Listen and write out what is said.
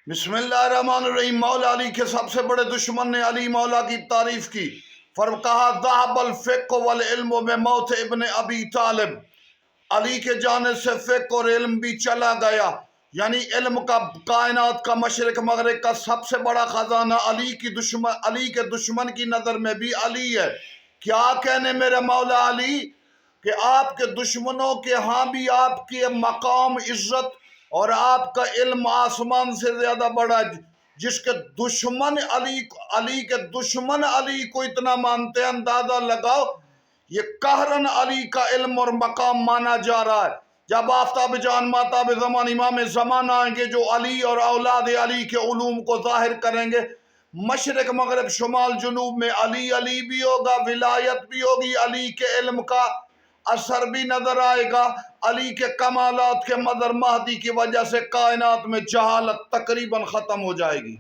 बिस्मिल्लाहिर्रहमानिर्रहीम। मौला अली के सबसे बड़े दुश्मन ने अली मौला की तारीफ की। फर्क कहा ज़हबल फ़िक़्ह वल इल्म में मौत इब्न अबी तालिब। अली के जाने से फ़िक़्ह और इल्म भी चला गया, यानी इल्म का कायनात का मशरिक मगरिब का सबसे बड़ा खजाना अली के दुश्मन की नज़र में भी अली है। क्या कहने मेरे मौला अली कि आपके दुश्मनों के यहाँ भी आपकी मकाम इज्जत और आपका इल्म आसमान से ज्यादा बड़ा है। जिसके दुश्मन अली के दुश्मन अली को इतना मानते हैं, अंदाजा लगाओ ये कहरन अली का इल्म और मकाम माना जा रहा है। जब आफ्ताब जान माताब ज़मान इमाम ज़मान आएंगे जो अली और औलाद अली के उलूम को जाहिर करेंगे, मशरिक मगरब शुमाल जुनूब में अली अली भी होगा, विलायत भी होगी, अली के इल्म का असर भी नजर आएगा। अली के कमालात के मदर महदी की वजह से कायनात में जहालत तकरीबन खत्म हो जाएगी।